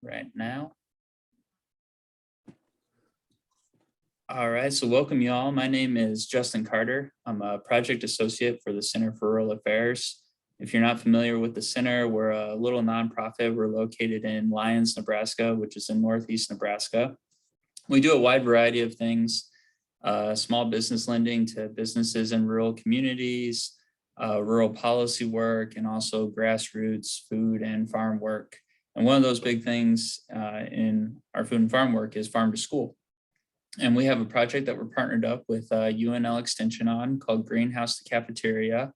right now. All right, so welcome y'all. My name is Justin Carter. I'm a project associate for the Center for Rural Affairs. If you're not familiar with the center, we're a little nonprofit. We're located in Lyons, Nebraska, which is in Northeast Nebraska. We do a wide variety of things, small business lending to businesses in rural communities, rural policy work, and also grassroots food and farm work. And one of those big things in our food and farm work is farm to school. And we have a project that we're partnered up with UNL Extension on called Greenhouse to Cafeteria,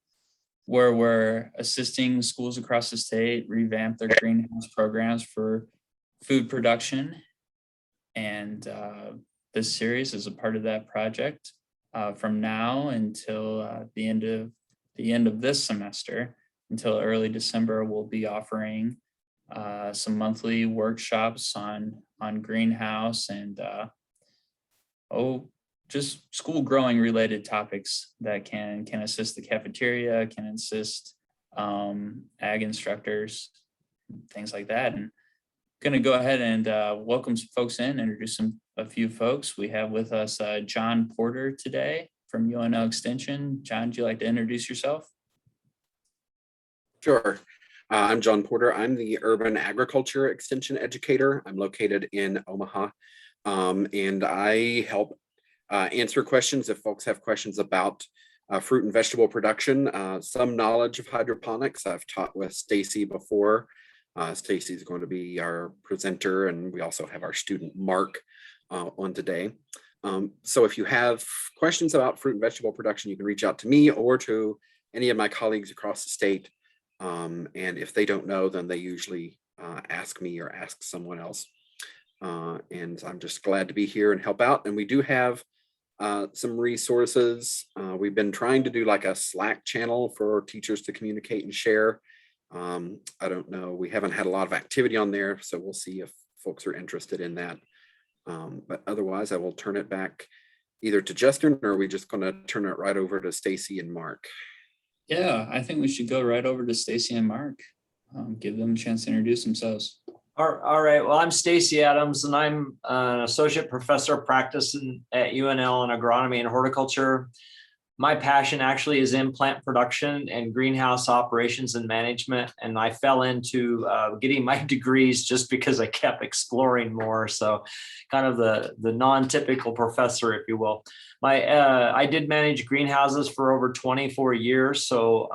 where we're assisting schools across the state revamp their greenhouse programs for food production. And this series is a part of that project. From now until the end of this semester, until early December, we'll be offering some monthly workshops on greenhouse and just school growing related topics that can assist the cafeteria, can assist ag instructors, things like that. And I'm going to go ahead and welcome some folks in, introduce a few folks. We have with us John Porter today from UNL Extension. John, would you like to introduce yourself? Sure. I'm John Porter. I'm the Urban Agriculture Extension Educator. I'm located in Omaha. And I help answer questions if folks have questions about fruit and vegetable production, some knowledge of hydroponics. I've taught with Stacy before. Stacy is going to be our presenter, and we also have our student Mark on today. So if you have questions about fruit and vegetable production, you can reach out to me or to any of my colleagues across the state. And if they don't know, then they usually ask me or ask someone else. And I'm just glad to be here and help out. And we do have some resources. We've been trying to do like a Slack channel for teachers to communicate and share. I don't know, we haven't had a lot of activity on there, so we'll see if folks are interested in that. But otherwise, I will turn it back either to Justin, or are we just going to turn it right over to Stacy and Mark? Yeah, I think we should go right over to Stacy and Mark. Give them a chance to introduce themselves. All right. Well, I'm Stacy Adams, and I'm an associate professor of practice at UNL in agronomy and horticulture. My passion actually is in plant production and greenhouse operations and management, and I fell into getting my degrees just because I kept exploring more. So, kind of the non-typical professor, if you will. I did manage greenhouses for over 24 years, so.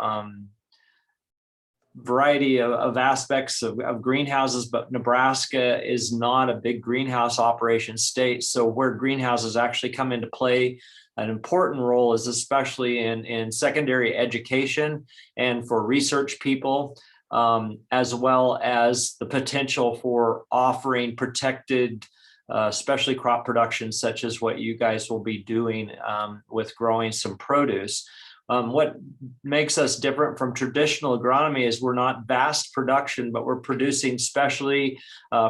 Variety of aspects of greenhouses, but Nebraska is not a big greenhouse operation state. So where greenhouses actually come into play, an important role is especially in secondary education and for research people, as well as the potential for offering protected, especially crop production, such as what you guys will be doing with growing some produce. What makes us different from traditional agronomy is we're not vast production, but we're producing specially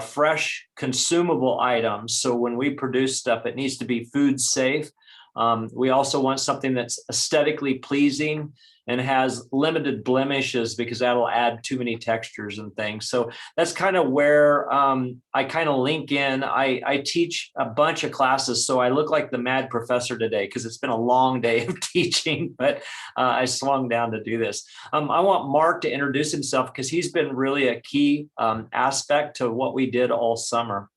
fresh consumable items. So when we produce stuff, it needs to be food safe. We also want something that's aesthetically pleasing and has limited blemishes, because that'll add too many textures and things. So that's kind of where I kind of link in. I teach a bunch of classes, so I look like the mad professor today because it's been a long day of teaching, but I swung down to do this. I want Mark to introduce himself because he's been really a key aspect to what we did all summer.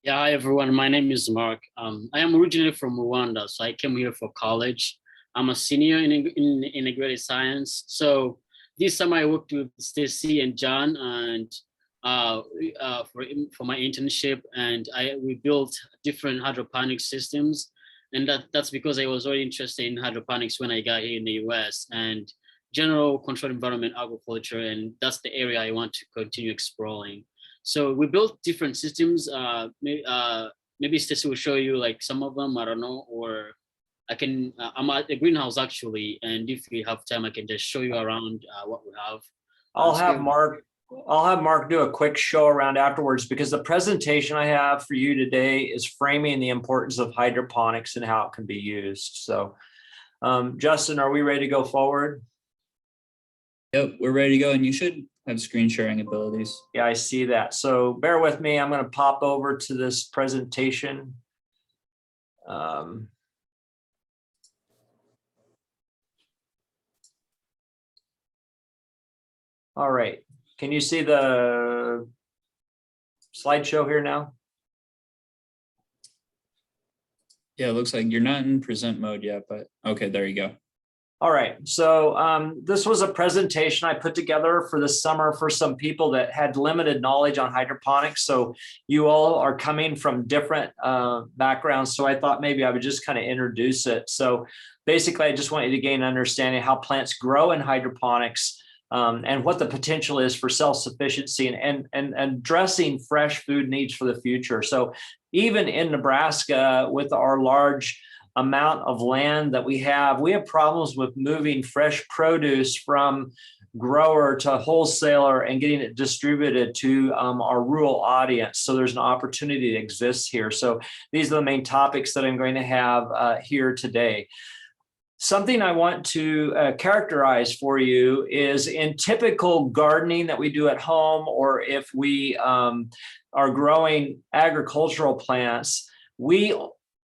Yeah, hi everyone. My name is Mark. I am originally from Rwanda, so I came here for college. I'm a senior in integrated science. So this summer I worked with Stacy and John and for my internship, and we built different hydroponic systems. And that's because I was already interested in hydroponics when I got here in the US and general controlled environment agriculture, and that's the area I want to continue exploring. So we built different systems. Maybe Stacy will show you like some of them, I don't know, or I can, I'm at the greenhouse actually, and if we have time, I can just show you around what we have. I'll have Mark do a quick show around afterwards, because the presentation I have for you today is framing the importance of hydroponics and how it can be used. So, Justin, are we ready to go forward? Yep, we're ready to go. And you should have screen sharing abilities. Yeah, I see that. So bear with me. I'm going to pop over to this presentation. All right. Can you see the slideshow here now? Yeah, it looks like you're not in present mode yet, but okay, there you go. All right, so this was a presentation I put together for the summer for some people that had limited knowledge on hydroponics. So you all are coming from different backgrounds. So I thought maybe I would just kind of introduce it. So basically, I just want you to gain an understanding of how plants grow in hydroponics and what the potential is for self-sufficiency and addressing fresh food needs for the future. So even in Nebraska, with our large amount of land that we have problems with moving fresh produce from grower to wholesaler and getting it distributed to our rural audience. So there's an opportunity that exists here. So these are the main topics that I'm going to have here today. Something I want to characterize for you is in typical gardening that we do at home, or if we are growing agricultural plants, we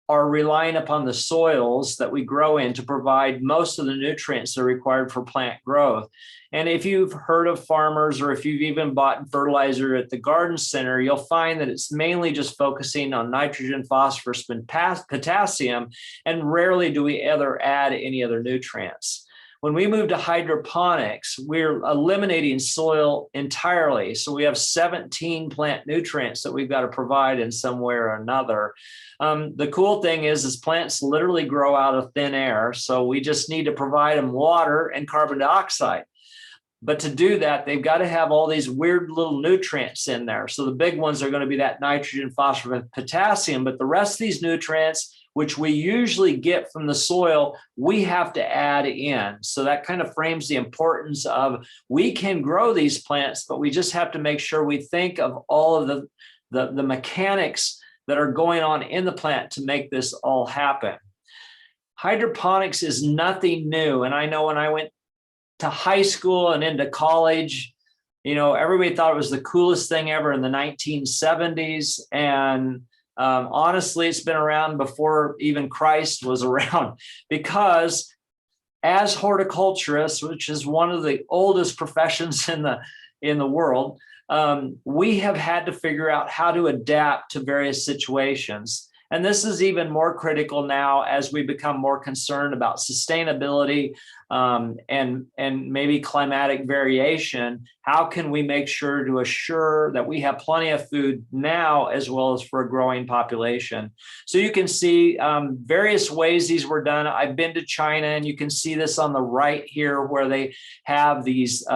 are relying upon the soils that we grow in to provide most of the nutrients that are required for plant growth. And if you've heard of farmers, or if you've even bought fertilizer at the garden center, you'll find that it's mainly just focusing on nitrogen, phosphorus, and potassium, and rarely do we ever add any other nutrients. When we move to hydroponics, we're eliminating soil entirely. So we have 17 plant nutrients that we've got to provide in some way or another. The cool thing is plants literally grow out of thin air. So we just need to provide them water and carbon dioxide. But to do that, they've got to have all these weird little nutrients in there. So the big ones are going to be that nitrogen, phosphorus, and potassium. But the rest of these nutrients, which we usually get from the soil, we have to add in. So that kind of frames the importance of we can grow these plants, but we just have to make sure we think of all of the mechanics that are going on in the plant to make this all happen. Hydroponics is nothing new. And I know when I went to high school and into college, you know, everybody thought it was the coolest thing ever in the 1970s. And honestly, it's been around before even Christ was around, because as horticulturists, which is one of the oldest professions in the world, we have had to figure out how to adapt to various situations. And this is even more critical now as we become more concerned about sustainability and maybe climatic variation. How can we make sure to assure that we have plenty of food now as well as for a growing population? So you can see various ways these were done. I've been to China, and you can see this on the right here, where they have these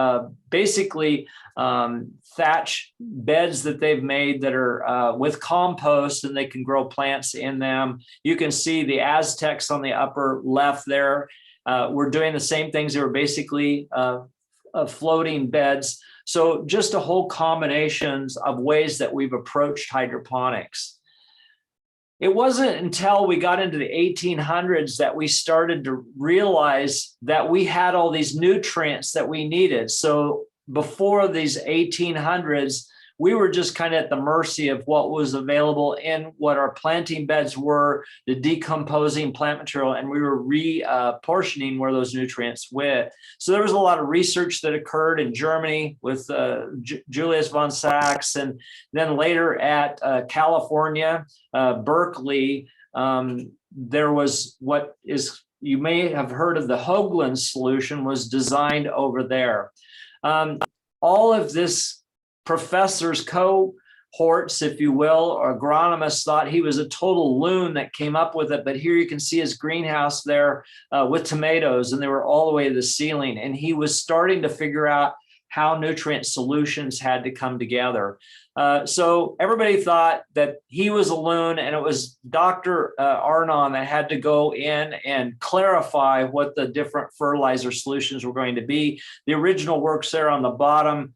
basically thatch beds that they've made that are with compost, and they can grow plants in them. You can see the Aztecs on the upper left there. We're doing the same things. They were basically floating beds. So just a whole combinations of ways that we've approached hydroponics. It wasn't until we got into the 1800s that we started to realize that we had all these nutrients that we needed. So before these 1800s, we were just kind of at the mercy of what was available in what our planting beds were, the decomposing plant material, and we were reportioning where those nutrients went. So there was a lot of research that occurred in Germany with Julius von Sachs, and then later at California, Berkeley, there was what is, you may have heard of the Hoagland solution, was designed over there. All of this professors, cohorts, if you will, or agronomists thought he was a total loon that came up with it. But here you can see his greenhouse there with tomatoes, and they were all the way to the ceiling. And he was starting to figure out how nutrient solutions had to come together. So everybody thought that he was a loon, and it was Dr. Arnon that had to go in and clarify what the different fertilizer solutions were going to be. The original works there on the bottom.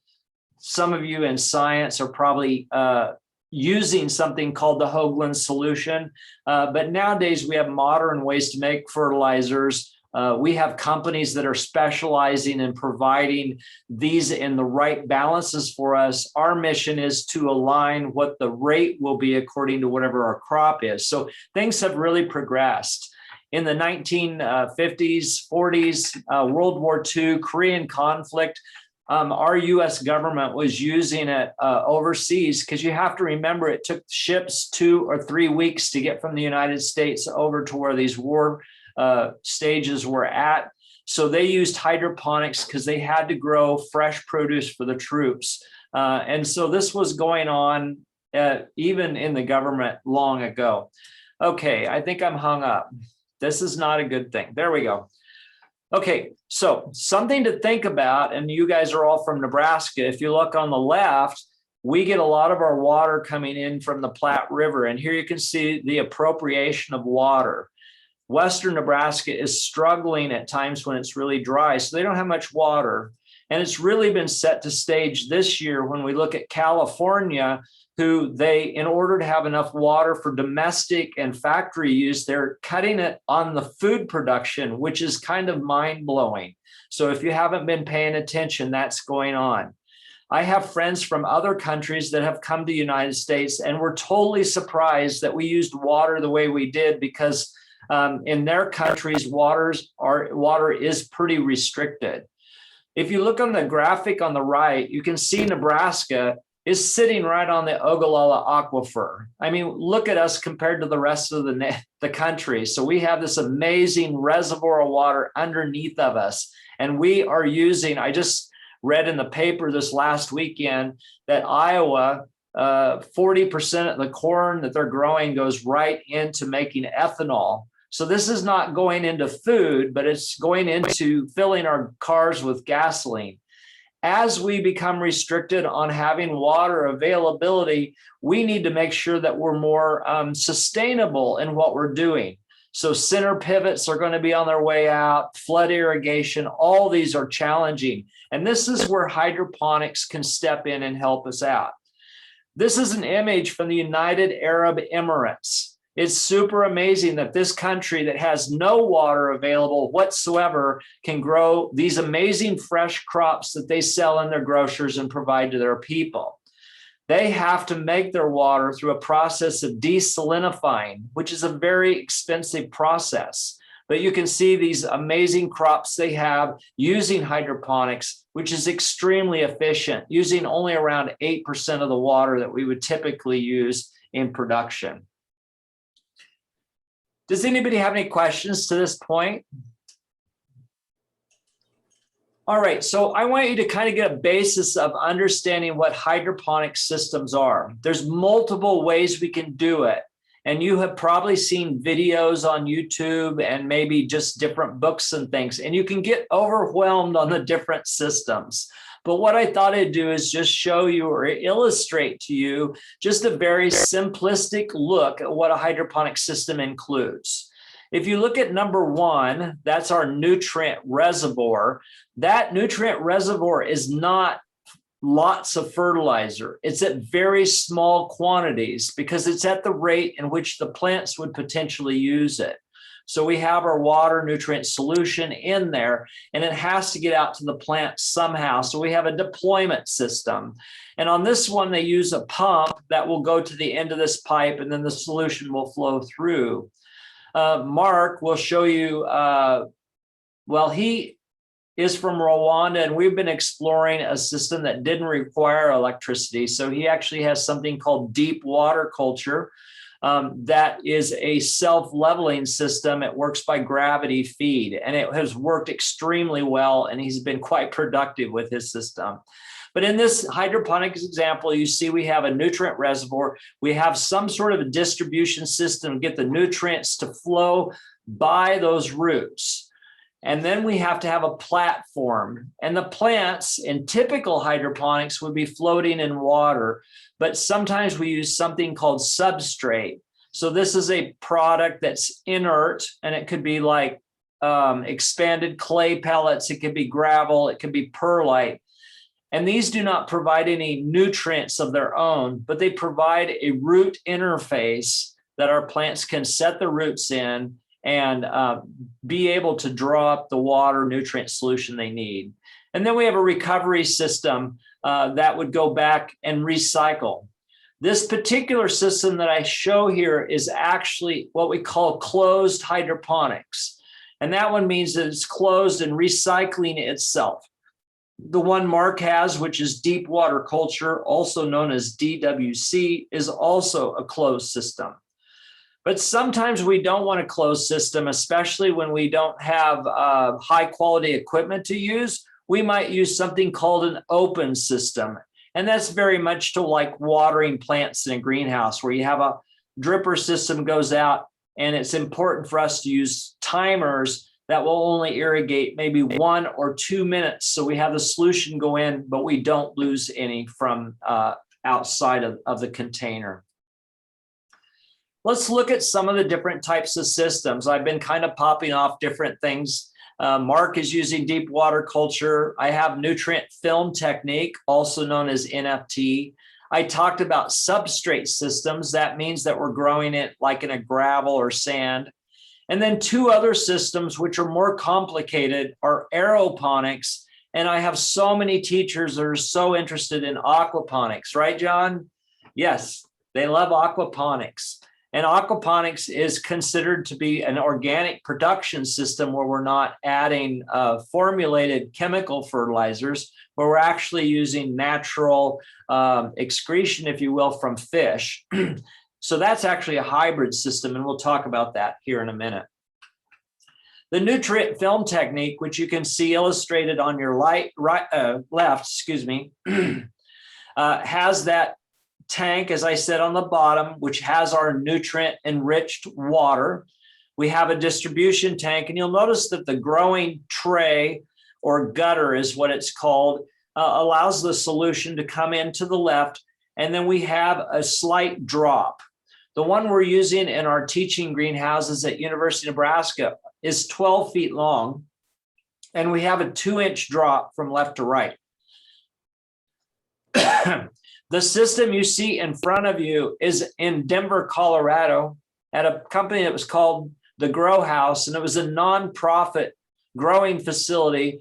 Some of you in science are probably using something called the Hoagland solution. But nowadays we have modern ways to make fertilizers We have companies that are specializing in providing these in the right balances for us. Our mission is to align what the rate will be according to whatever our crop is. So things have really progressed. In the 1950s, 40s, World War II, Korean conflict, our US government was using it overseas, because you have to remember it took ships 2 or 3 weeks to get from the United States over to where these war stages were at. So they used hydroponics because they had to grow fresh produce for the troops. And so this was going on even in the government long ago. Okay, I think I'm hung up. This is not a good thing. There we go. Okay, so something to think about, and you guys are all from Nebraska. If you look on the left, we get a lot of our water coming in from the Platte River. And here you can see the appropriation of water. Western Nebraska is struggling at times when it's really dry, so they don't have much water. And it's really been set to stage this year when we look at California, who in order to have enough water for domestic and factory use, they're cutting it on the food production, which is kind of mind-blowing. So if you haven't been paying attention, that's going on. I have friends from other countries that have come to the United States and were totally surprised that we used water the way we did, because in their countries, water is pretty restricted. If you look on the graphic on the right, you can see Nebraska is sitting right on the Ogallala Aquifer. I mean, look at us compared to the rest of the country. So we have this amazing reservoir of water underneath of us. And we are using, I just read in the paper this last weekend that Iowa, 40% of the corn that they're growing goes right into making ethanol. So this is not going into food, but it's going into filling our cars with gasoline. As we become restricted on having water availability, we need to make sure that we're more sustainable in what we're doing. So center pivots are going to be on their way out, flood irrigation, all these are challenging. And this is where hydroponics can step in and help us out. This is an image from the United Arab Emirates. It's super amazing that this country that has no water available whatsoever can grow these amazing fresh crops that they sell in their grocers and provide to their people. They have to make their water through a process of desalinifying, which is a very expensive process. But you can see these amazing crops they have using hydroponics, which is extremely efficient, using only around 8% of the water that we would typically use in production. Does anybody have any questions to this point? All right, so I want you to kind of get a basis of understanding what hydroponic systems are. There's multiple ways we can do it. And you have probably seen videos on YouTube and maybe just different books and things, and you can get overwhelmed on the different systems. But what I thought I'd do is just show you or illustrate to you just a very simplistic look at what a hydroponic system includes. If you look at number 1, that's our nutrient reservoir. That nutrient reservoir is not lots of fertilizer. It's at very small quantities because it's at the rate in which the plants would potentially use it. So we have our water nutrient solution in there, and it has to get out to the plant somehow. So we have a deployment system. And on this one, they use a pump that will go to the end of this pipe, and then the solution will flow through. Mark will show you, well, he is from Rwanda, and we've been exploring a system that didn't require electricity. So he actually has something called deep water culture. That is a self-leveling system. It works by gravity feed, and it has worked extremely well, and he's been quite productive with his system. But in this hydroponics example, you see we have a nutrient reservoir. We have some sort of a distribution system to get the nutrients to flow by those roots. And then we have to have a platform, and the plants in typical hydroponics would be floating in water, but sometimes we use something called substrate. So this is a product that's inert, and it could be like expanded clay pellets. It could be gravel. It could be perlite. And these do not provide any nutrients of their own, but they provide a root interface that our plants can set the roots in and be able to draw up the water nutrient solution they need. And then we have a recovery system that would go back and recycle. This particular system that I show here is actually what we call closed hydroponics. And that one means that it's closed and recycling itself. The one Mark has, which is deep water culture, also known as DWC, is also a closed system. But sometimes we don't want a closed system, especially when we don't have high quality equipment to use. We might use something called an open system. And that's very much to like watering plants in a greenhouse, where you have a dripper system goes out, and it's important for us to use timers that will only irrigate maybe 1 or 2 minutes. So we have the solution go in, but we don't lose any from outside of the container. Let's look at some of the different types of systems. I've been kind of popping off different things. Mark is using deep water culture. I have NutriFilm Technique, also known as NFT. I talked about substrate systems. That means that we're growing it like in a gravel or sand. And then 2 other systems, which are more complicated, are aeroponics. And I have so many teachers that are so interested in aquaponics, right, John? Yes, they love aquaponics. And aquaponics is considered to be an organic production system where we're not adding formulated chemical fertilizers, but we're actually using natural excretion, if you will, from fish. So that's actually a hybrid system, and we'll talk about that here in a minute. The NutriFilm Technique, which you can see illustrated on your left, has that tank, as I said, on the bottom, which has our nutrient enriched water. We have a distribution tank, and you'll notice that the growing tray, or gutter is what it's called, allows the solution to come in to the left. And then we have a slight drop. The one we're using in our teaching greenhouses at University of Nebraska is 12 feet long, and we have a 2-inch drop from left to right. The system you see in front of you is in Denver, Colorado, at a company that was called the Grow House, and it was a nonprofit growing facility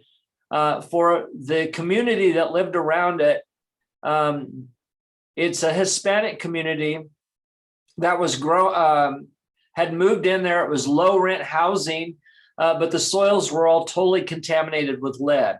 for the community that lived around it. It's a Hispanic community that was had moved in there. It was low rent housing, but the soils were all totally contaminated with lead.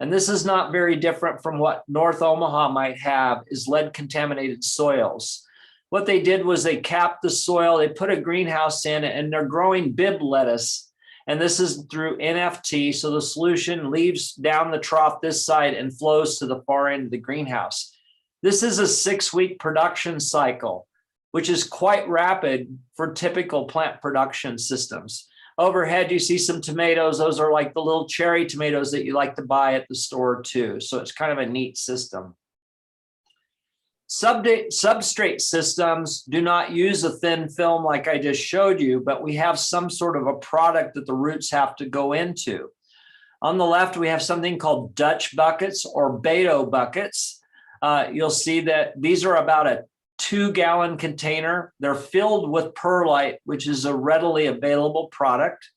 And this is not very different from what North Omaha might have, is lead contaminated soils. What they did was they capped the soil, they put a greenhouse in it, and they're growing bib lettuce. And this is through NFT. So the solution leaves down the trough this side and flows to the far end of the greenhouse. This is a 6-week production cycle, which is quite rapid for typical plant production systems. Overhead, you see some tomatoes. Those are like the little cherry tomatoes that you like to buy at the store too. So it's kind of a neat system. Substrate systems do not use a thin film like I just showed you, but we have some sort of a product that the roots have to go into. On the left, we have something called Dutch buckets or Beto buckets. You'll see that these are about a 2-gallon container. They're filled with perlite, which is a readily available product.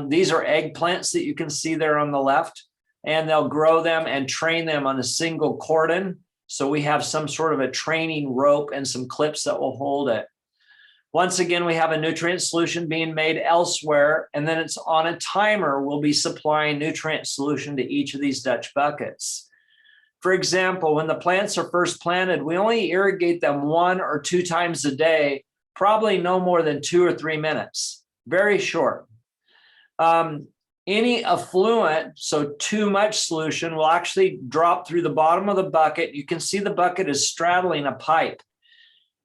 These are eggplants that you can see there on the left, and they'll grow them and train them on a single cordon. So we have some sort of a training rope and some clips that will hold it. Once again, we have a nutrient solution being made elsewhere, and then it's on a timer. We'll be supplying nutrient solution to each of these Dutch buckets. For example, when the plants are first planted, we only irrigate them 1 or 2 times a day, probably no more than 2 or 3 minutes, very short. Any effluent, so too much solution, will actually drop through the bottom of the bucket. You can see the bucket is straddling a pipe.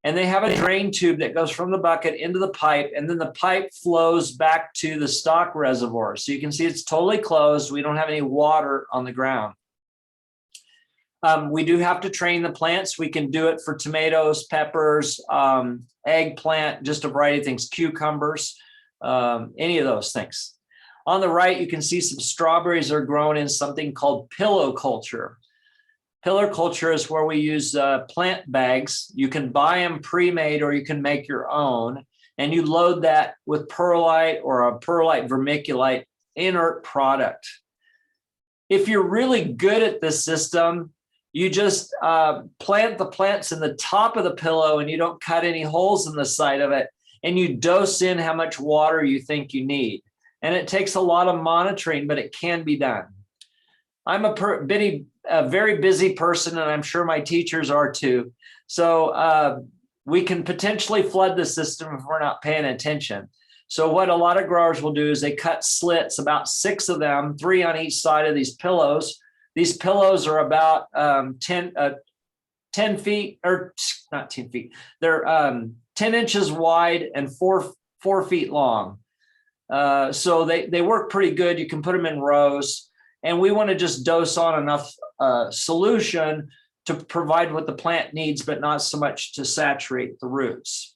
And they have a drain tube that goes from the bucket into the pipe, and then the pipe flows back to the stock reservoir. So you can see it's totally closed. We don't have any water on the ground. We do have to train the plants. We can do it for tomatoes, peppers, eggplant, just a variety of things, cucumbers, any of those things. On the right, you can see some strawberries are grown in something called pillow culture. Pillar culture is where we use plant bags. You can buy them pre-made or you can make your own. and you load that with perlite or a perlite vermiculite inert product. If you're really good at this system, you just plant the plants in the top of the pillow and you don't cut any holes in the side of it, and you dose in how much water you think you need. And it takes a lot of monitoring, but it can be done. I'm a very busy person, and I'm sure my teachers are too. So we can potentially flood the system if we're not paying attention. So what a lot of growers will do is they cut slits, about 6 of them, 3 on each side of these pillows. These pillows are about 10 feet, or not 10 feet. They're 10 inches wide and 4 feet long. So they work pretty good. You can put them in rows, and we want to just dose on enough solution to provide what the plant needs, but not so much to saturate the roots.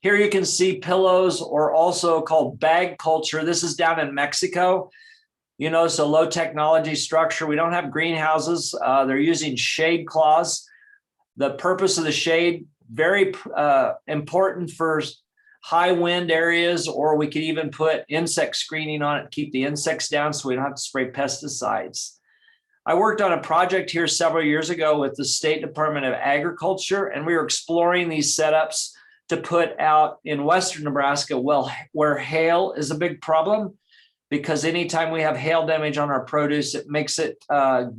Here you can see pillows, or also called bag culture. This is down in Mexico. You know, it's a low technology structure. We don't have greenhouses. They're using shade cloths. The purpose of the shade, very important for high wind areas, or we could even put insect screening on it to keep the insects down so we don't have to spray pesticides. I worked on a project here several years ago with the State Department of Agriculture, and we were exploring these setups to put out in western Nebraska, well, where hail is a big problem, because anytime we have hail damage on our produce, it makes it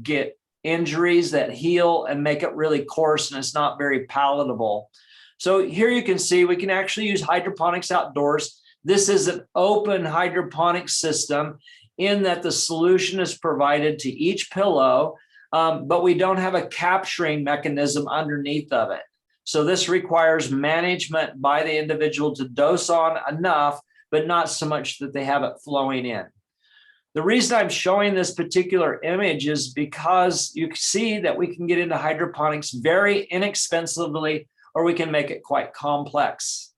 get injuries that heal and make it really coarse, and it's not very palatable. So here you can see we can actually use hydroponics outdoors. This is an open hydroponic system in that the solution is provided to each pillow, but we don't have a capturing mechanism underneath of it. So this requires management by the individual to dose on enough, but not so much that they have it flowing in. The reason I'm showing this particular image is because you see that we can get into hydroponics very inexpensively, or we can make it quite complex.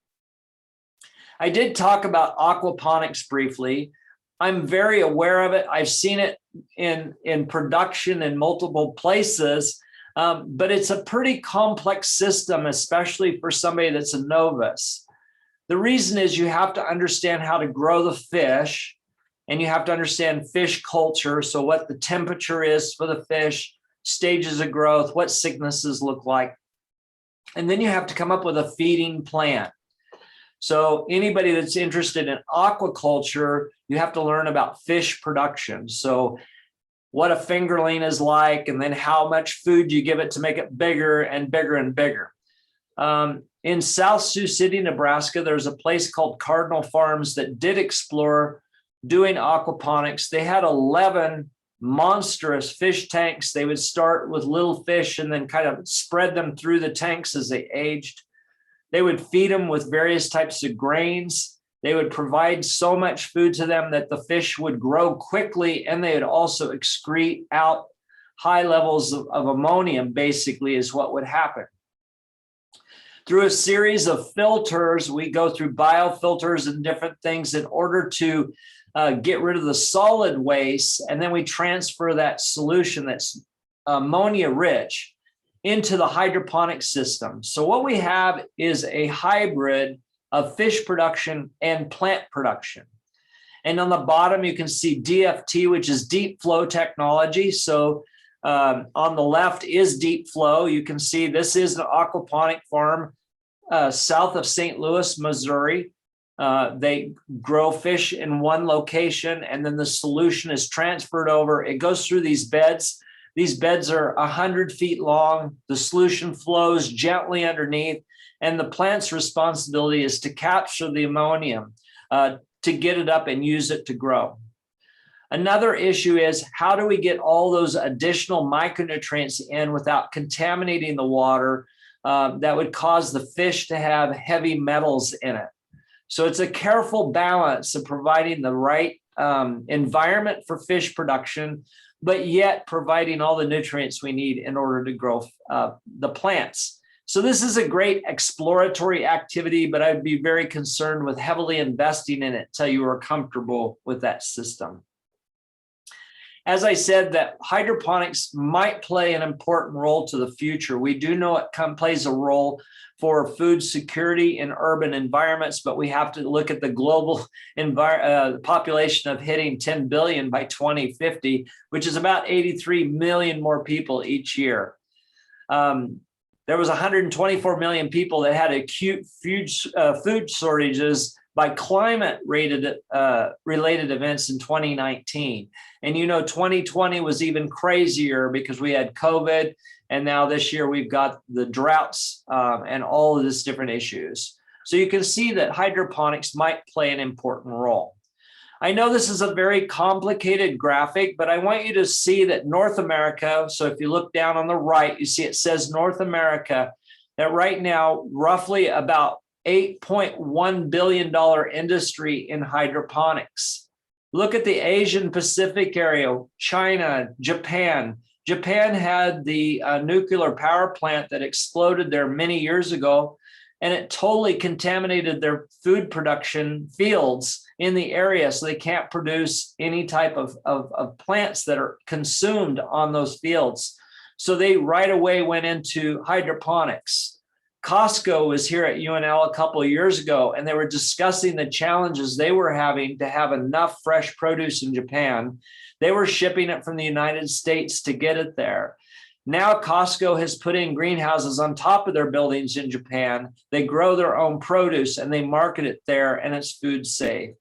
I did talk about aquaponics briefly. I'm very aware of it. I've seen it in production in multiple places, but it's a pretty complex system, especially for somebody that's a novice. The reason is you have to understand how to grow the fish, and you have to understand fish culture. So what the temperature is for the fish, stages of growth, what sicknesses look like. And then you have to come up with a feeding plan. So anybody that's interested in aquaculture, you have to learn about fish production. So what a fingerling is like, and then how much food you give it to make it bigger and bigger and bigger. In South Sioux City, Nebraska, there's a place called Cardinal Farms that did explore doing aquaponics. They had 11 monstrous fish tanks. They would start with little fish and then kind of spread them through the tanks as they aged. They would feed them with various types of grains. They would provide so much food to them that the fish would grow quickly, and they would also excrete out high levels of ammonium, basically, is what would happen. Through a series of filters, we go through biofilters and different things in order to get rid of the solid waste, and then we transfer that solution that's ammonia rich into the hydroponic system. So what we have is a hybrid of fish production and plant production. And on the bottom, you can see DFT, which is deep flow technology. So on the left is deep flow. You can see this is an aquaponic farm south of St. Louis, Missouri. They grow fish in one location, and then the solution is transferred over. It goes through these beds. These beds are 100 feet long. The solution flows gently underneath, and the plant's responsibility is to capture the ammonium, to get it up and use it to grow. Another issue is, how do we get all those additional micronutrients in without contaminating the water that would cause the fish to have heavy metals in it? So it's a careful balance of providing the right environment for fish production, but yet providing all the nutrients we need in order to grow the plants. So this is a great exploratory activity, but I'd be very concerned with heavily investing in it until you are comfortable with that system. as I said, that hydroponics might play an important role to the future. We do know it plays a role for food security in urban environments, but we have to look at the global population of hitting 10 billion by 2050, which is about 83 million more people each year. There was 124 million people that had acute food shortages by climate-related events in 2019. And 2020 was even crazier because we had COVID, and now this year we've got the droughts and all of these different issues. So you can see that hydroponics might play an important role. I know this is a very complicated graphic, but I want you to see that North America, so if you look down on the right, you see it says North America, that right now roughly about $8.1 billion industry in hydroponics. Look at the Asian Pacific area, China, Japan. Japan had the nuclear power plant that exploded there many years ago, and it totally contaminated their food production fields in the area, so they can't produce any type of plants that are consumed on those fields. So they right away went into hydroponics. Costco was here at UNL a couple of years ago, and they were discussing the challenges they were having to have enough fresh produce in Japan. They were shipping it from the United States to get it there. Now Costco has put in greenhouses on top of their buildings in Japan. They grow their own produce and they market it there, and it's food safe.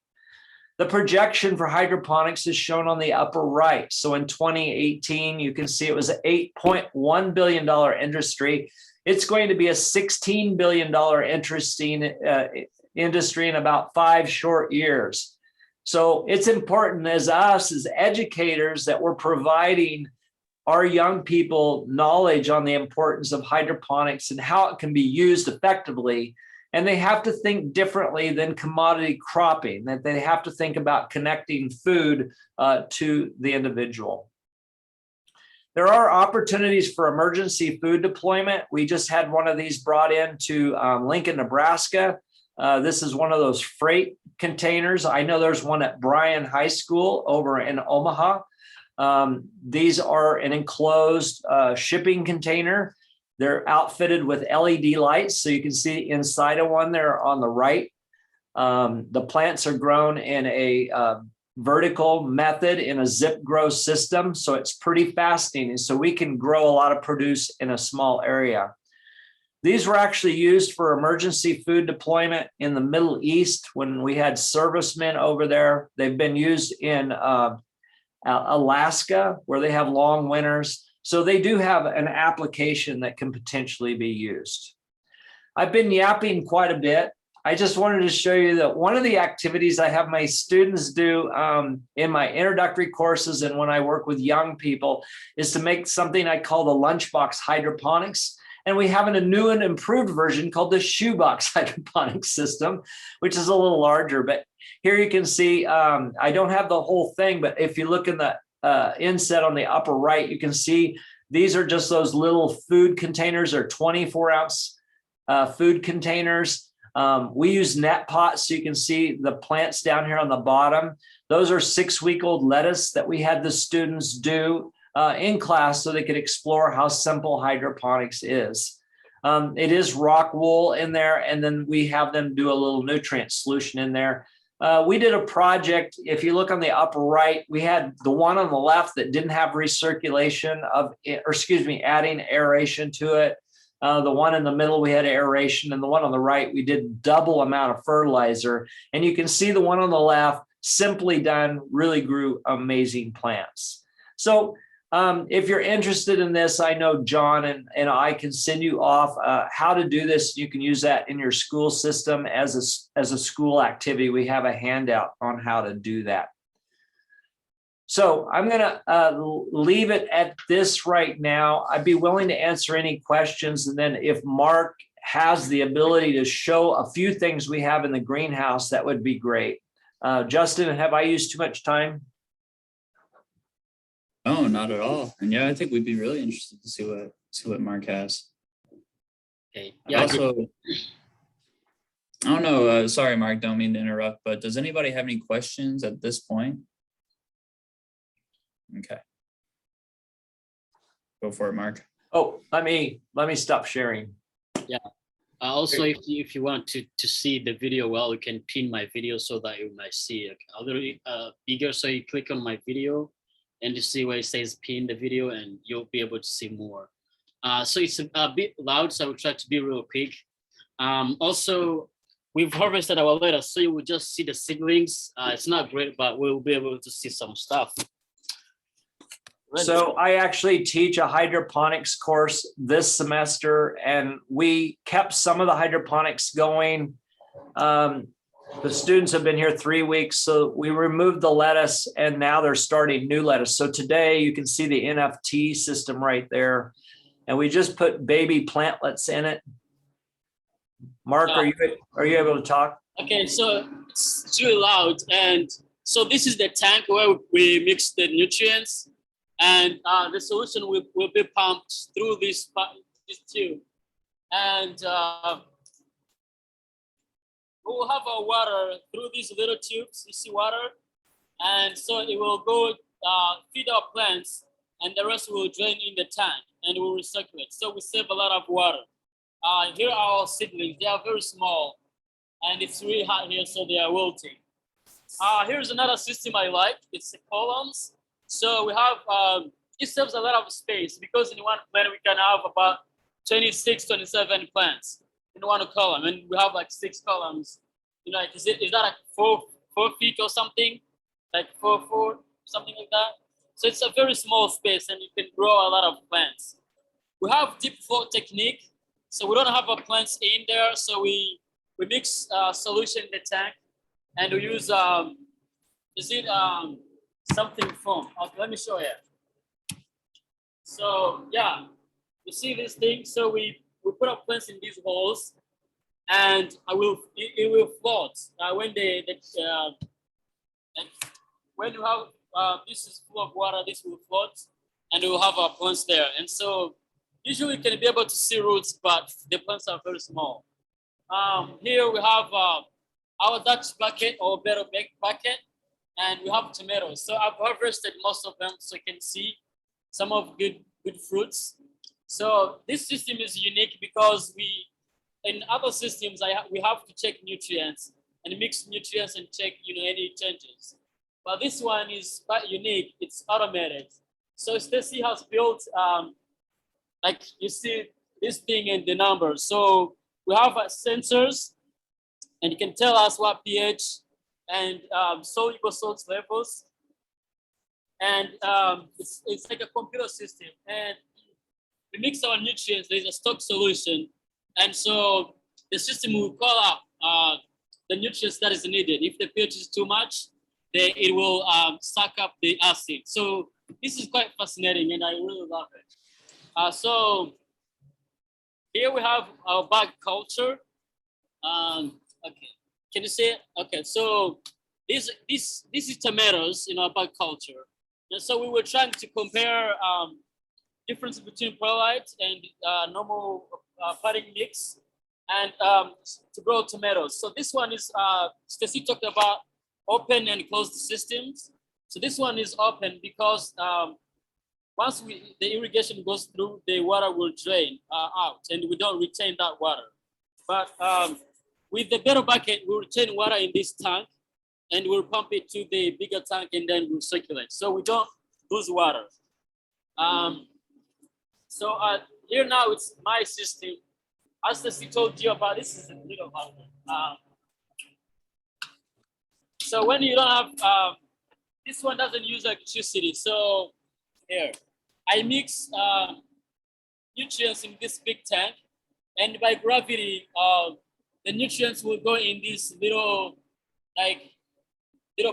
The projection for hydroponics is shown on the upper right. So in 2018, you can see it was an $8.1 billion industry. It's going to be a $16 billion industry in about 5 short years. So it's important as us, as educators, that we're providing our young people knowledge on the importance of hydroponics and how it can be used effectively. And they have to think differently than commodity cropping, that they have to think about connecting food to the individual. There are opportunities for emergency food deployment. We just had one of these brought into Lincoln, Nebraska. This is one of those freight containers. I know there's one at Bryan High School over in Omaha. These are an enclosed shipping container. They're outfitted with LED lights, so you can see inside of one there on the right. The plants are grown in a vertical method in a zip grow system, so it's pretty fascinating. So we can grow a lot of produce in a small area. These were actually used for emergency food deployment in the Middle East when we had servicemen over there. They've been used in Alaska, where they have long winters. So they do have an application that can potentially be used. I've been yapping quite a bit. I just wanted to show you that one of the activities I have my students do in my introductory courses and when I work with young people is to make something I call the Lunchbox Hydroponics. And we have a new and improved version called the Shoebox Hydroponic System, which is a little larger. But here you can see, I don't have the whole thing, but if you look in the inset on the upper right, you can see these are just those little food containers or 24-ounce food containers. We use net pots, so you can see the plants down here on the bottom. Those are 6-week-old lettuce that we had the students do in class so they could explore how simple hydroponics is. It is rock wool in there, and then we have them do a little nutrient solution in there. We did a project, if you look on the upper right, we had the one on the left that didn't have recirculation adding aeration to it. The one in the middle, we had aeration, and the one on the right, we did double amount of fertilizer. And you can see the one on the left, simply done, really grew amazing plants. So if you're interested in this, I know John and I can send you off how to do this. You can use that in your school system as a school activity. We have a handout on how to do that. So I'm going to leave it at this right now. I'd be willing to answer any questions. And then if Mark has the ability to show a few things we have in the greenhouse, that would be great. Justin, have I used too much time? No, not at all. And yeah, I think we'd be really interested to see what Mark has. Okay. Yeah. Also, I don't know. Sorry, Mark, don't mean to interrupt, but does anybody have any questions at this point? Okay. Go for it, Mark. Oh, let me stop sharing. Also, if you want to see the video well, you can pin my video so that you might see a little bigger. So you click on my video and you see where it says pin the video, and you'll be able to see more. So it's a bit loud, so I will try to be real quick. Also, we've harvested our lettuce, so you will just see the seedlings. It's not great, but we'll be able to see some stuff. So I actually teach a hydroponics course this semester, and we kept some of the hydroponics going. The students have been here 3 weeks, so we removed the lettuce and now they're starting new lettuce. So today you can see the NFT system right there, and we just put baby plantlets in it. Mark, are you able to talk? Okay, so it's really loud, and so this is the tank where we mix the nutrients. And the solution will be pumped through this tube. And we will have our water through these little tubes. You see water? And so it will go feed our plants, and the rest will drain in the tank and will recirculate. So we save a lot of water. Here are our seedlings. They are very small, and it's really hot here, so they are wilting. Here's another system I like. It's the columns. So we have, it saves a lot of space, because in one plant we can have about 26, 27 plants in one column, and we have like 6 columns. You know, is that like 4 feet or something? Like 4, something like that. So it's a very small space, and you can grow a lot of plants. We have deep flow technique. So we don't have our plants in there. So we mix solution in the tank, and we use, something foam. Okay, let me show you. So yeah, you see this thing. So we put our plants in these holes, and it will float when when you have this is full of water. This will float, and we will have our plants there. And so usually you can be able to see roots, but the plants are very small. Here we have our Dutch bucket or better bucket. And we have tomatoes. So I've harvested most of them, so you can see some of good fruits. So this system is unique because in other systems, we have to check nutrients and mix nutrients and check any changes. But this one is quite unique. It's automated. So Stacy has built, like you see this thing in the numbers. So we have sensors, and you can tell us what pH and soluble salt levels, and it's like a computer system, and we mix our nutrients. There's a stock solution, and so the system will call out the nutrients that is needed. If the pH is too much, then it will suck up the acid. So this is quite fascinating, and I really love it. So here we have our bag culture. Okay. Can you see it? Okay, so this is tomatoes in our bag culture. And so we were trying to compare difference between perlite and normal potting mix, and to grow tomatoes. So this one is, Stacy talked about open and closed systems. So this one is open because once the irrigation goes through, the water will drain out, and we don't retain that water. But with the better bucket, we'll retain water in this tank, and we'll pump it to the bigger tank, and then we'll circulate. So we don't lose water. So here now it's my system. As Stacy told you about, this is a little hard. So when you don't have, this one doesn't use electricity. So here, I mix nutrients in this big tank, and by gravity, the nutrients will go in these little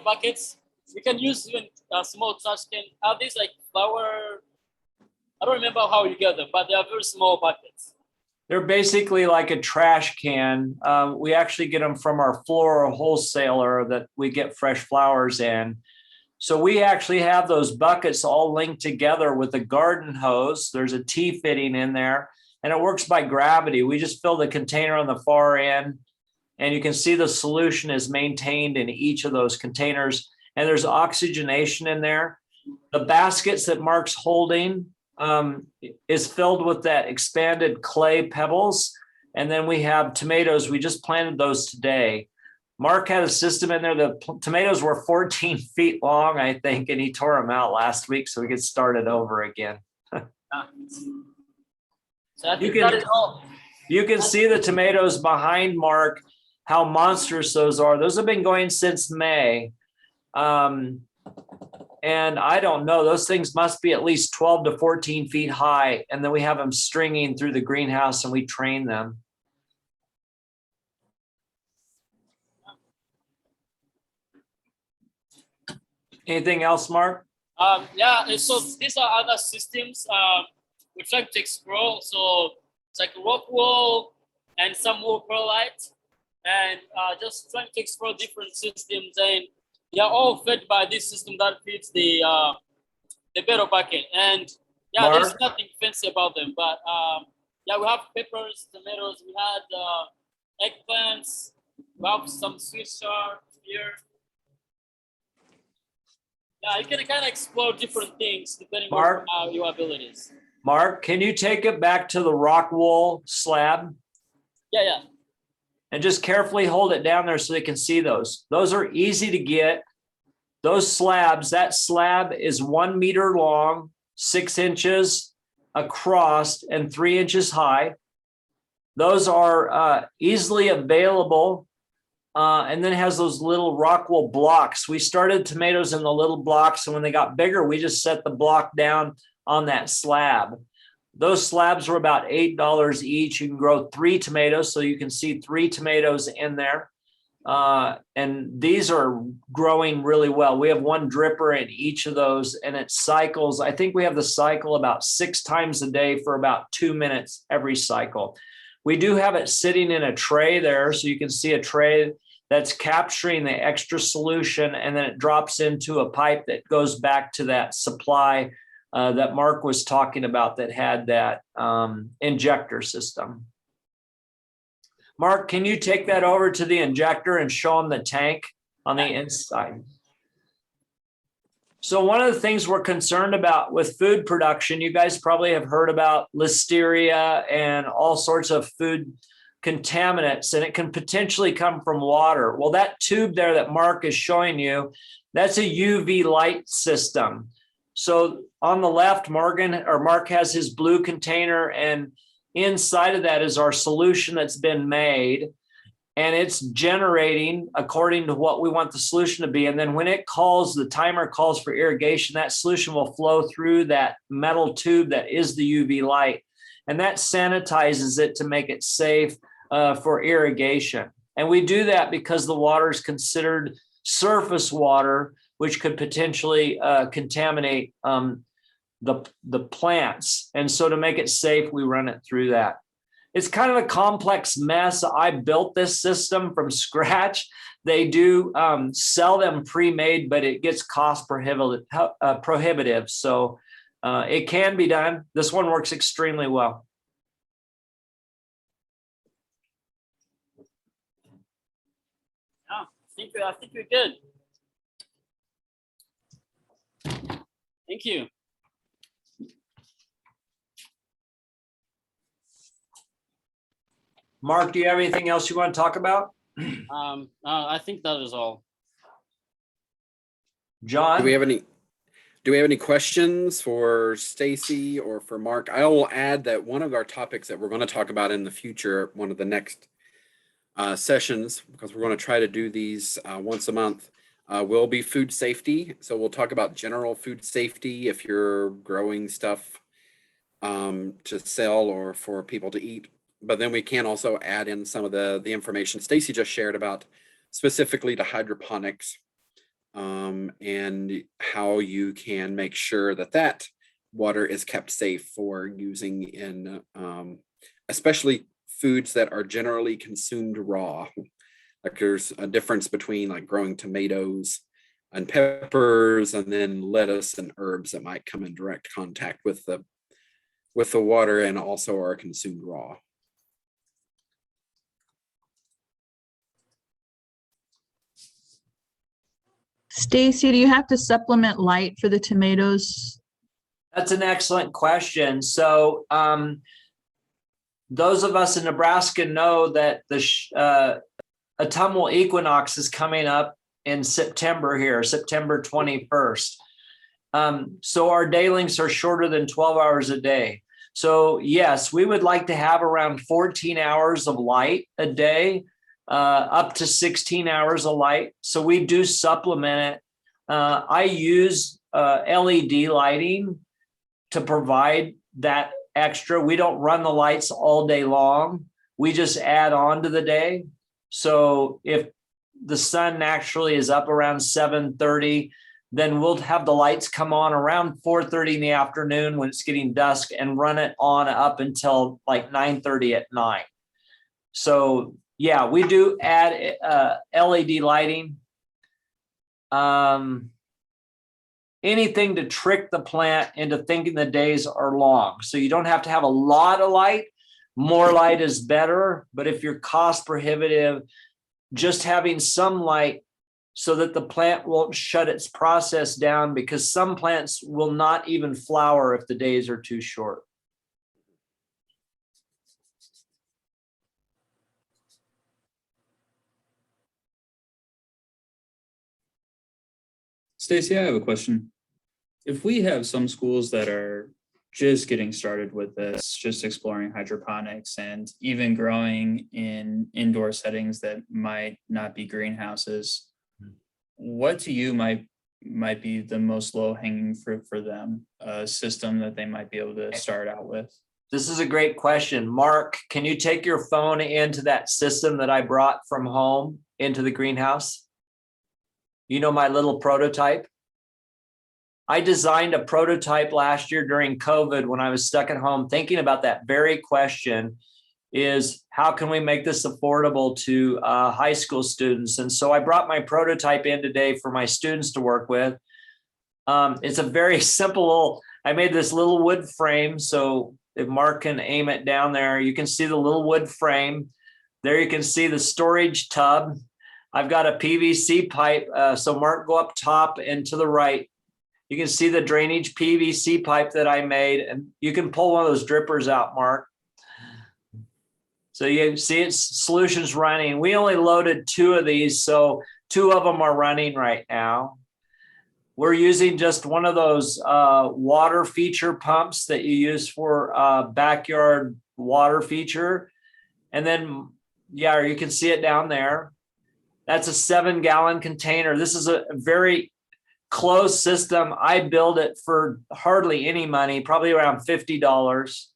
buckets. We can use even a small trash can. Are these like flower? I don't remember how you get them, but they are very small buckets. They're basically like a trash can. We actually get them from our floral wholesaler that we get fresh flowers in. So we actually have those buckets all linked together with a garden hose. There's a T-fitting in there, and it works by gravity. We just fill the container on the far end, and you can see the solution is maintained in each of those containers. And there's oxygenation in there. The baskets that Mark's holding is filled with that expanded clay pebbles. And then we have tomatoes. We just planted those today. Mark had a system in there. The tomatoes were 14 feet long, I think, and he tore them out last week so we could start it over again. So I think that is all. You can see the tomatoes behind Mark, how monstrous those are. Those have been going since May. And I don't know, those things must be at least 12 to 14 feet high. And then we have them stringing through the greenhouse and we train them. Anything else, Mark? Yeah, and so these are other systems we're trying to explore. So it's like rock wool and some more perlite, and just trying to explore different systems. And they are all fed by this system that feeds the better bucket. And yeah, Mark? there's nothing fancy about them, but yeah, we have peppers, tomatoes, we had eggplants, we have some Swiss chard here. Yeah, you can kind of explore different things depending Mark? on your abilities. Mark, can you take it back to the rock wool slab? Yeah. And just carefully hold it down there so they can see those. Those are easy to get. Those slabs, that slab is 1 meter long, 6 inches across, and 3 inches high. Those are easily available. And then it has those little rock wool blocks. We started tomatoes in the little blocks, and when they got bigger, we just set the block down on that slab. Those slabs were about $8 each. You can grow 3 tomatoes, so you can see 3 tomatoes in there. And these are growing really well. We have 1 dripper in each of those, and it cycles. I think we have the cycle about 6 times a day for about 2 minutes every cycle. We do have it sitting in a tray there, so you can see a tray that's capturing the extra solution, and then it drops into a pipe that goes back to that supply that Mark was talking about that had that injector system. Mark, can you take that over to the injector and show them the tank on the inside? So one of the things we're concerned about with food production, you guys probably have heard about listeria and all sorts of food contaminants, and it can potentially come from water. Well, that tube there that Mark is showing you, that's a UV light system. So on the left, Mark has his blue container, and inside of that is our solution that's been made, and it's generating according to what we want the solution to be. And then when it calls, the timer calls for irrigation, that solution will flow through that metal tube that is the UV light, and that sanitizes it to make it safe for irrigation. And we do that because the water is considered surface water, which could potentially contaminate the plants. And so to make it safe, we run it through that. It's kind of a complex mess. I built this system from scratch. They do sell them pre-made, but it gets cost prohibitive. So it can be done. This one works extremely well. I think you're good. Thank you. Mark, do you have anything else you want to talk about? I think that is all. John? Do we have any questions for Stacy or for Mark? I will add that one of our topics that we're going to talk about in the future, one of the next sessions, because we're going to try to do these once a month, will be food safety. So we'll talk about general food safety if you're growing stuff to sell or for people to eat. But then we can also add in some of the information Stacy just shared about specifically to hydroponics and how you can make sure that that water is kept safe for using in especially foods that are generally consumed raw. Like there's a difference between like growing tomatoes and peppers and then lettuce and herbs that might come in direct contact with the water and also are consumed raw. Stacy, do you have to supplement light for the tomatoes? That's an excellent question. So those of us in Nebraska know that the autumnal equinox is coming up in September here, September 21st. So our day lengths are shorter than 12 hours a day. So yes, we would like to have around 14 hours of light a day, up to 16 hours of light. So we do supplement it. I use LED lighting to provide that extra. We don't run the lights all day long. We just add on to the day. So if the sun naturally is up around 7:30, then we'll have the lights come on around 4:30 in the afternoon when it's getting dusk and run it on up until like 9:30 at night. So yeah, we do add LED lighting. Anything to trick the plant into thinking the days are long. So you don't have to have a lot of light. More light is better. But if you're cost prohibitive, just having some light so that the plant won't shut its process down, because some plants will not even flower if the days are too short. Stacy, I have a question. If we have some schools that are just getting started with this, just exploring hydroponics and even growing in indoor settings that might not be greenhouses, what to you might be the most low-hanging fruit for them, a system that they might be able to start out with? This is a great question. Mark, can you take your phone into that system that I brought from home into the greenhouse? You know, my little prototype? I designed a prototype last year during COVID when I was stuck at home thinking about that very question, is how can we make this affordable to high school students? And so I brought my prototype in today for my students to work with. It's a very simple, I made this little wood frame. So if Mark can aim it down there, you can see the little wood frame. There you can see the storage tub. I've got a PVC pipe. So Mark, go up top and to the right. You can see the drainage PVC pipe that I made, and you can pull one of those drippers out, Mark. So you see its solutions running. We only loaded 2 of these, so 2 of them are running right now. We're using just one of those water feature pumps that you use for backyard water feature. And then, yeah, you can see it down there. That's a 7-gallon container. This is a very closed system. I build it for hardly any money, probably around $50.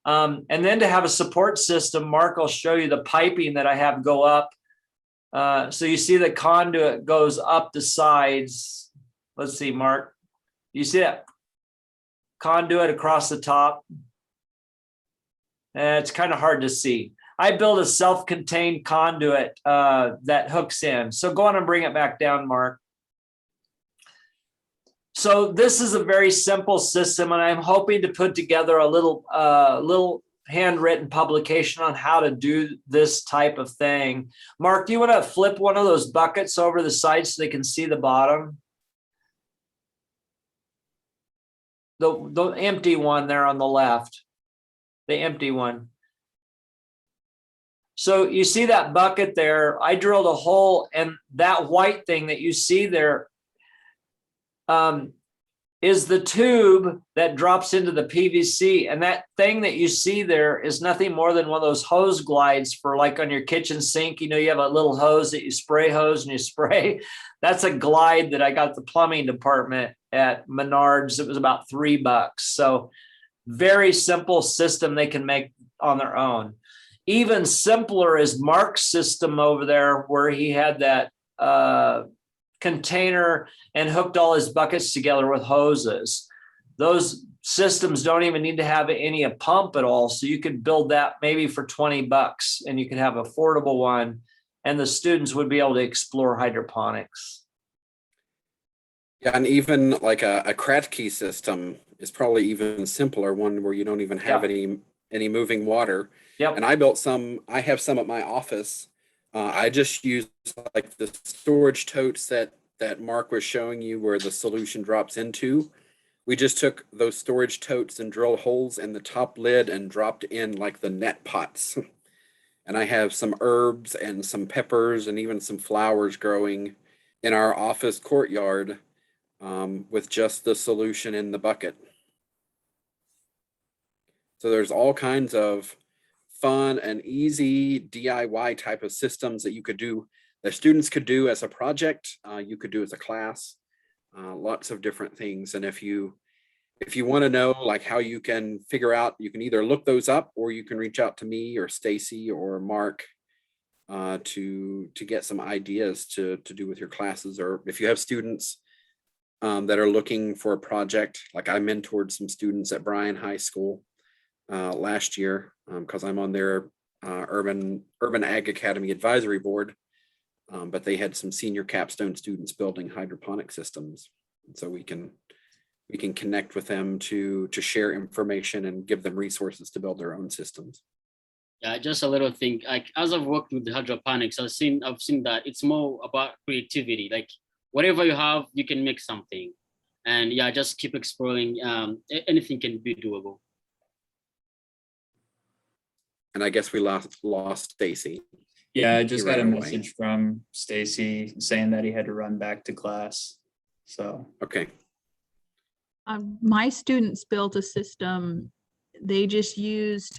And then to have a support system, Mark will show you the piping that I have go up. So you see the conduit goes up the sides. Let's see, Mark. You see that conduit across the top? It's kind of hard to see. I build a self-contained conduit that hooks in. So go on and bring it back down, Mark. So this is a very simple system, and I'm hoping to put together a little handwritten publication on how to do this type of thing. Mark, do you want to flip one of those buckets over the side so they can see the bottom? The empty one there on the left, the empty one. So you see that bucket there? I drilled a hole, and that white thing that you see there is the tube that drops into the PVC. And that thing that you see there is nothing more than one of those hose glides for like on your kitchen sink. You know, you have a little hose that you spray hose and you spray. That's a glide that I got at the plumbing department at Menards. It was about $3. So very simple system they can make on their own. Even simpler is Mark's system over there, where he had that container and hooked all his buckets together with hoses. Those systems don't even need to have a pump at all. So you could build that maybe for $20 and you could have an affordable one, and the students would be able to explore hydroponics. Yeah, and even like a Kratky system is probably even simpler, one where you don't even have any moving water. Yep. And I have some at my office. I just use like the storage totes that that Mark was showing you where the solution drops into, we just took those storage totes and drilled holes in the top lid and dropped in like the net pots. And I have some herbs and some peppers and even some flowers growing in our office courtyard with just the solution in the bucket. So there's all kinds of fun and easy DIY type of systems that you could do, that students could do as a project, you could do as a class, lots of different things. And if you want to know like how you can figure out, you can either look those up or you can reach out to me or Stacy or Mark to get some ideas to do with your classes. Or if you have students that are looking for a project, like I mentored some students at Bryan High School last year because I'm on their Urban Ag Academy Advisory Board, but they had some senior capstone students building hydroponic systems. And so we can connect with them to share information and give them resources to build their own systems. Yeah, just a little thing. Like as I've worked with the hydroponics, I've seen that it's more about creativity. Like whatever you have, you can make something. And yeah, just keep exploring. Anything can be doable. And I guess we lost Stacy. Yeah, I just got a ran away. message from Stacy saying that he had to run back to class. So Okay. My students built a system. They just used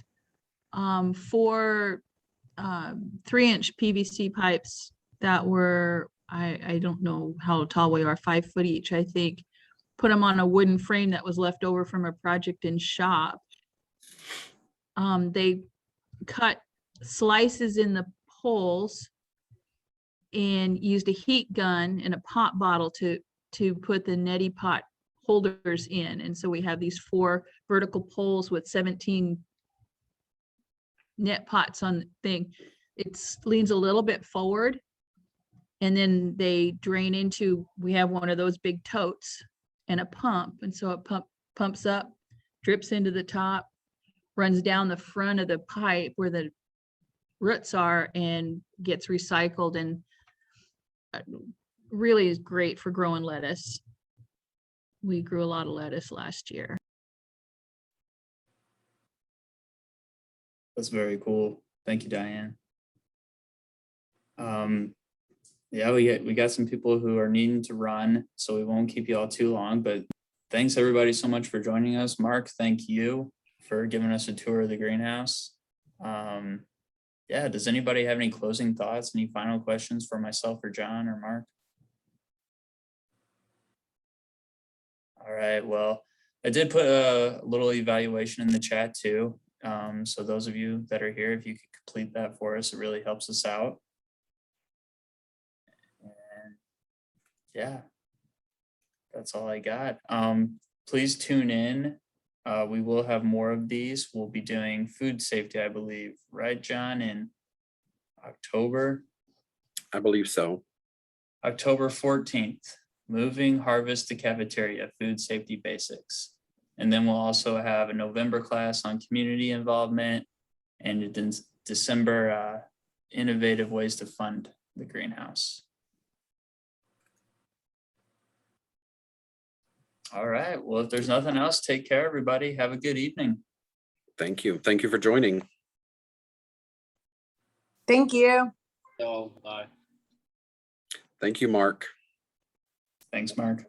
4 3-inch PVC pipes that were, I don't know how tall we are, 5 foot each, I think. Put them on a wooden frame that was left over from a project in shop. They cut slices in the poles and used a heat gun and a pop bottle to put the neti pot holders in. And so we have these 4 vertical poles with 17 net pots on the thing. It leans a little bit forward and then they drain into, we have one of those big totes and a pump. And so it pumps up, drips into the top, runs down the front of the pipe where the roots are and gets recycled, and really is great for growing lettuce. We grew a lot of lettuce last year. that's very cool. Thank you, Diane. Yeah, we got some people who are needing to run, so we won't keep you all too long, but thanks everybody so much for joining us. Mark, thank you for giving us a tour of the greenhouse. Yeah, does anybody have any closing thoughts, any final questions for myself or John or Mark? All right, well, I did put a little evaluation in the chat too. So those of you that are here, if you could complete that for us, it really helps us out. And yeah, that's all I got. Please tune in. We will have more of these. We'll be doing food safety, I believe, right, John, in October? I believe so. October 14th, moving harvest to cafeteria, food safety basics. And then we'll also have a November class on community involvement, and in December, innovative ways to fund the greenhouse. All right, well, if there's nothing else, take care, everybody. Have a good evening. Thank you. Thank you for joining. Thank you. So bye. Thank you, Mark. Thanks, Mark.